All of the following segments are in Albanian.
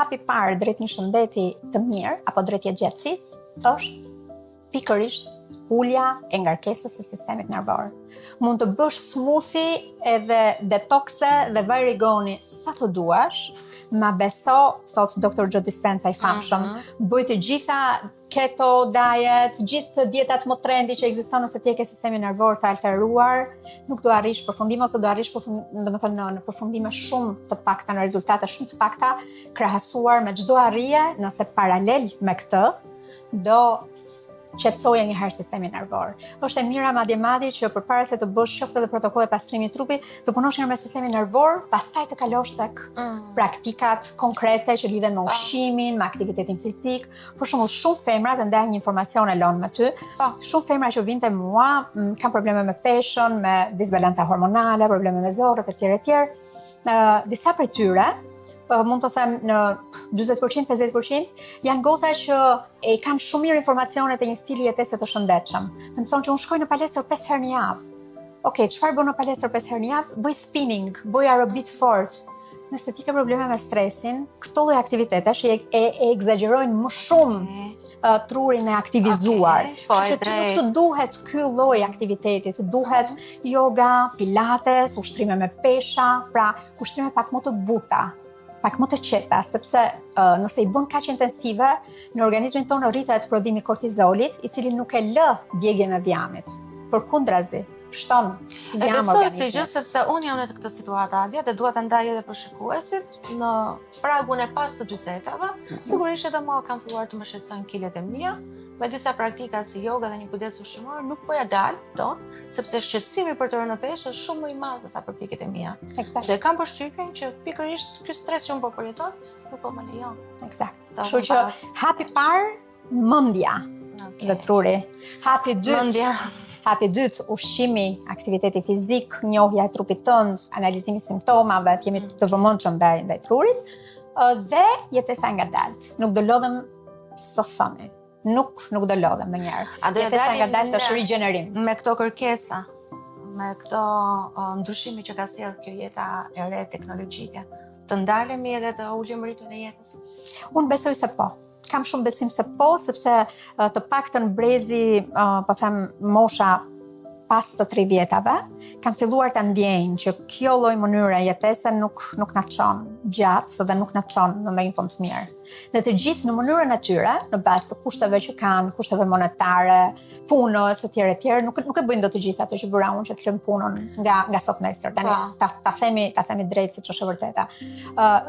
hapi parë drejt një shëndeti të mirë apo drejt jetëgjatësisë është pikërisht ulja e ngarkesës së sistemit nervor. Mund të bësh smoothie edhe detoxe dhe vaj rigoni sa të duash, ma beso, thot Dr. Joe Dispenza i famshëm, bëj të gjitha keto diet, gjithë dietat më trendi që ekziston nëse ti ke sistemin nervor të alteruar, nuk do arrish përfundim ose do arrish domethënë në përfundime shumë të pakta, në rezultate shumë të pakta, krahasuar me çdo arrie, nëse paralel me këtë do qetësoje një herë sistemin nervor. Është e mira madje që përpara se të bësh qoftë edhe protokolle pastrimi i trupit, të punosh me sistemin nervor, pastaj të kalosh tek praktikat konkrete që lidhen me ushqimin, me aktivitetin fizik. Për shembull, shumë femra të ndaj një informacion e lënë me ty. Shumë femra që vinë te mua kanë probleme me peshën, me disbalanca hormonale, probleme me zorrët etj. Disa prej tyre mund të them në 40%, 50%, janë goca që e kanë shumë mirë informacionet e një stili jetese të shëndetshëm. Më thonë që unë shkoj në palestër 5 herë në javë. Okej, çfarë bën në palestër 5 herë në javë? Bëj spinning, bëj aerobik fort. Nëse ti ke probleme me stresin, këto lloj aktivitetesh e egzagjerojnë më shumë trurin e aktivizuar. Që ti nuk të duhet ky lloj aktiviteti, të duhet yoga, pilates, ushtrime me pesha, pra ushtrime pak më të buta, pak më të qeta, sepse nëse i bën kaq intensive, në organizmin tonë rritet prodhimi kortizolit, i cili nuk e lë djegjen e dhjamit. Përkundrazi, shton dhjam organizmin. Besoj këtë gjë sepse unë jam në këtë situatë Adia dhe dua ta ndaj edhe për shikuesit në pragun e pas të 40-tave. Sigurisht edhe mua kam filluar të më shqetësojnë kilet e mia. Me disa praktika si yoga dhe një kujdes ushqimor nuk po ja dal dot, sepse shqetësimi për të rënë në peshë është shumë më i madh se sa për pikët e mia. Dhe kam përshtypjen që pikërisht ky stres që unë po përjetoj nuk po më lejon. Eksakt. Kështu që hapi parë mendja dhe truri. Hapi dytë ushqimi, aktiviteti fizik, njohja e trupit tënd, analizimi simptomave, të jemi të vëmendshëm ndaj trurit dhe jetesa e ngadalt. Nuk do lodhem së thëni. Nuk do lodhem ndonjëherë. A do ja dalim të rigjenerim. Me këto kërkesa, me këto ndryshime që ka sjellë kjo jeta e re teknologjike, të ndalemi edhe të ulëm ritmin e jetës? Unë besoj se po. Kam shumë besim se po, sepse të paktën brezi, po them mosha pas të 30-tave, kam filluar të ndjenjë që kjo lloj mënyre jetese nuk na çon gjatë dhe nuk na çon në ndonjë fund të mirë. Dhe të gjithë në mënyrën e tyre, në bazë të kushteve që kanë, kushteve monetare, punës etj, nuk e bëjnë dot të gjithë ato që bëra unë që të lëm punën nga sot nesër. Tani ta themi drejt siç është e vërteta.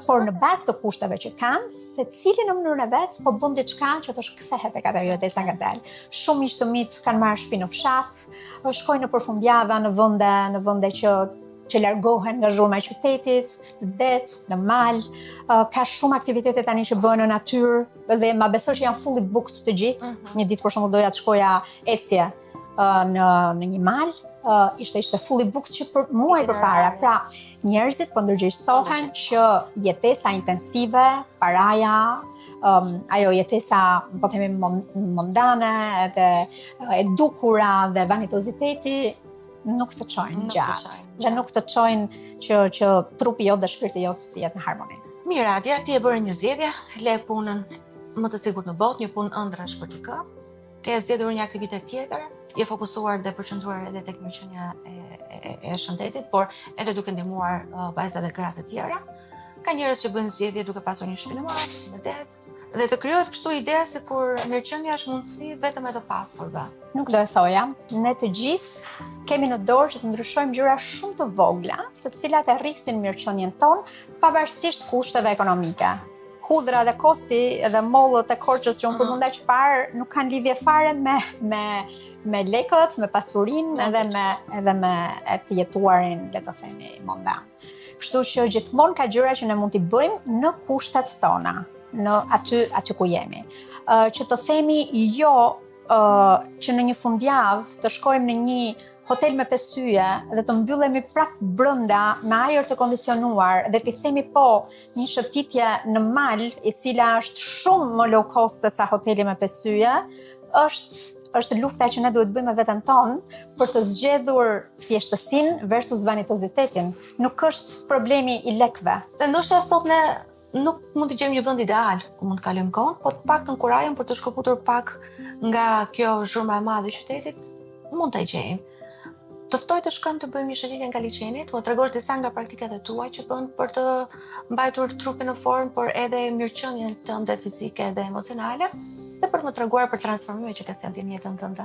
Por në bazë të kushteve që kanë, secili në mënyrën e vet po bën diçka që të shkthehet tek ajo jetesa ngadalë. Shumë miq të mit kanë marrë shtëpi në fshat, shkojnë në përfundjava në vende që largohen nga zhurma e qytetit, në det, në mal, ka shumë aktivitete tani që bëhen në natyrë dhe ma besoj që janë fully booked të gjithë. Një ditë për shembull doja të shkoja ecje në një mal, ishte fully booked që për muaj përpara. Pra, njerëzit po ndërgjegjësohen që jetesa intensive, paraja, ajo jetesa po themi mondane, edhe e dukura dhe vanitoziteti nuk të çojnë gjatë. Dhe nuk të çojnë që trupi jot dhe shpirti jot të jetë në harmoni. Mirë, Adia, ti e bëre një zgjedhje, le punën më të sigurt në botë, një punë ëndrash për të kë. Ke zgjedhur një aktivitet tjetër, je fokusuar dhe përqendruar edhe tek mirëqenia e shëndetit, por edhe duke ndihmuar vajzat dhe gratë të tjera. Ka njerëz që bëjnë zgjedhje duke pasur një shtëpi në mal, në det, dhe të krijohet kështu ide se kur mirëqenia është mundësi vetëm e të pasurve. Nuk do e thoja, ne të gjithë kemi në dorë që të ndryshojmë gjëra shumë të vogla, të cilat e rrisin mirëqenien tonë, pavarësisht kushteve ekonomike. Hudra dhe kosi edhe mollët e Korçës që unë përmenda që parë nuk kanë lidhje fare me lekët, me pasurinë edhe me të jetuarin, le të themi, mondan. Kështu që gjithmonë ka gjëra që ne mund t'i bëjmë në kushtet tona, në aty ku jemi. Që të themi jo që në një fundjavë të shkojmë në një hotel me 5 yje dhe të mbyllemi prapë brenda me ajër të kondicionuar dhe t'i themi po një shëtitje në mal i cila është shumë më low cost se sa hoteli me 5 yje, është lufta që ne duhet bëjmë me veten tonë për të zgjedhur thjeshtësinë versus vanitozitetin. Nuk është problemi i lekëve. Dhe ndoshta sot ne nuk mund të gjejmë një vend ideal ku mund të kalojmë kohën, po të paktën kur ajëm për të shkëputur pak nga kjo zhurma e madhe e qytetit, mund ta gjejmë. Të ftoj të shkojmë të bëjmë një shëtitje nga liçeni, të më tregosh disa nga praktikat e tua që bën për të mbajtur trupin në formë, por edhe mirëqenien tënde fizike dhe emocionale, dhe për të më treguar për transformimet që ka sjellë në jetën tënde.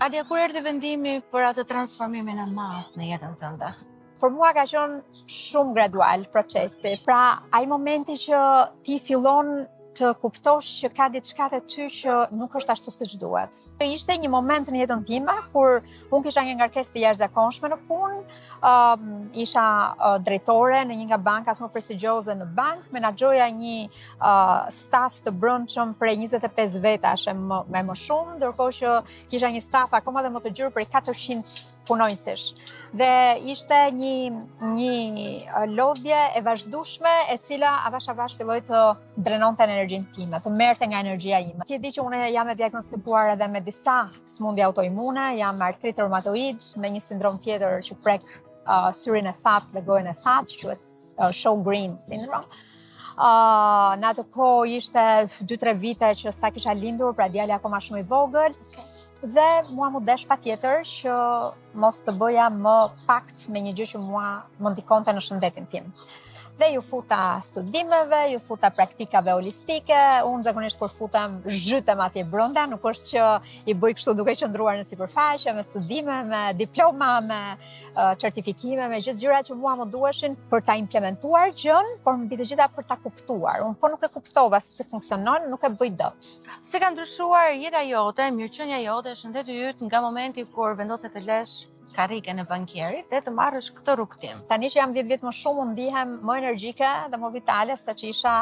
Adia, kur erdhi vendimi për atë transformimin e madh në jetën tënde? Për mua ka qenë shumë gradual procesi. Pra, ai momenti që ti fillon të kuptosh që ka diçka te ty që nuk është ashtu siç duhet. Ishte një moment në jetën time kur unë kisha një ngarkesë të jashtëzakonshme në punë, isha drejtore në një nga bankat më prestigjioze në bank, menaxhoja një staf të brendshëm prej 25 vetash e më shumë, ndërkohë që kisha një staf akoma dhe më të gjerë prej 400 punonjësish. Dhe ishte një lodhje e vazhdueshme e cila avash filloi të drenonte energjinë time, të merrte nga energjia ime. Ti e di që unë jam e diagnostikuar edhe me disa sëmundje autoimune, jam me artrit reumatoid, me një sindrom tjetër që prek syrin e thatë dhe gojën e thatë, quhet Sjogren syndrome. Në atë kohë ishte 2-3 vite që sa kisha lindur, pra djali akoma shumë i vogël. Dhe mua më desh patjetër që mos të bëja më pakt me një gjë që mua më ndikonte në shëndetin tim. Dhe ju futa studimeve, ju futa praktikave holistike, unë zakonisht kur futem zhytem atje brenda, nuk është që i bëj kështu duke qëndruar në sipërfaqe, me studime, me diploma, me certifikime, me gjithë gjërat që mua më duheshin për ta implementuar gjën, por mbi të gjitha për ta kuptuar. Unë po nuk e kuptova se si funksionon, nuk e bëj dot. Si ka ndryshuar jeta jote, mirëqenia jote, shëndeti yt nga momenti kur vendose të lësh karrikën e bankierit dhe të marrësh këtë rrugtim? Tani që jam 10 vjet më shumë, unë ndihem më energjike dhe më vitale se që isha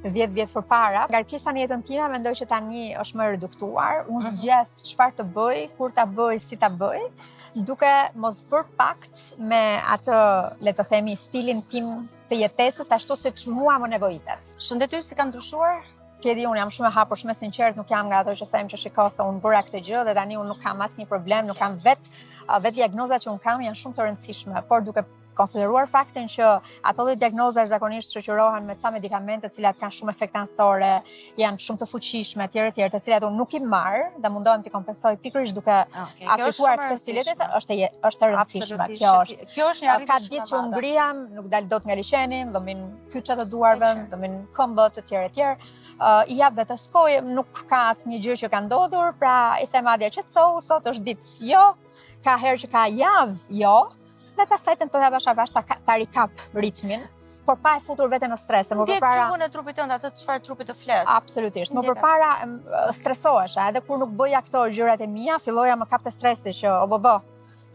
10 vjet përpara. Ngarkesa në jetën time mendoj që tani është më reduktuar. Unë zgjedh çfarë të bëj, kur ta bëj, si ta bëj, duke mos bërë pakt me atë, le të themi, stilin tim të jetesës ashtu siç mua më nevojitet. Shëndeti yt si ka ndryshuar? Kedi, unë jam shumë e hapur, shumë e sinqert, nuk jam nga ato që them që shiko se unë bëra këtë gjë dhe tani unë nuk kam asnjë problem, nuk kam vetë diagnozat që unë kam janë shumë të rëndësishme, por duke konsideruar faktin që ato dhe diagnozash zakonisht shoqërohen me ca medikamente të cilat kanë shumë efekt anësore, janë shumë të fuqishme, etj, të cilat unë nuk i marr dhe mundohem të kompensoj pikërisht duke aplikuar këtë stil jetese, është e rëndësishme. Kjo është një arritje ka ditë që unë ngrihem, nuk dal dot nga liçeni, do min kyçat e duarve, do min këmbët, etj. I jap vetes kohë, nuk ka asnjë gjë që ka ndodhur, pra i them Adia qetësohu, sot është ditë jo, ka herë që ka javë jo, dhe pastaj tentoj avash ta rikap ritmin, por pa e futur veten në stres. Më përpara gjuhën e trupit tënd, atë çfarë trupi të flet. Absolutisht. Më përpara stresohesha, edhe kur nuk bëja këto gjërat e mia, filloja më kapte stresi që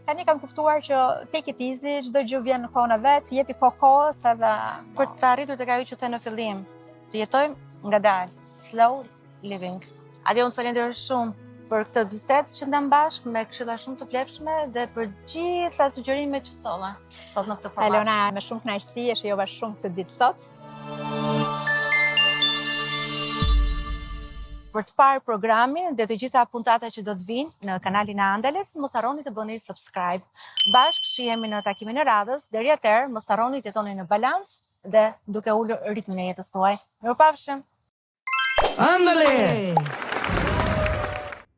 tani kam kuptuar që take it easy, çdo gjë vjen në kohën e vet, jepi kohës edhe për të arritur tek ajo që the në fillim, të jetojmë ngadalë, slow living. Adia, unë të falenderoj shumë për këtë bisedë që ndam bashkë me këshilla shumë të vlefshme dhe për gjitha sugjerimet që solla sot në këtë format. Elona, me shumë kënaqësi e shijova shumë këtë ditë sot. Për të parë programin dhe të gjitha puntatat që do të vinë në kanalin e Andeles, mos harroni të bëni subscribe. Bashkë shihemi në takimin e radhës. Deri atëherë, mos harroni të jetoni në balancë dhe duke ulur ritmin e jetës tuaj. Mirupafshim. Ándale.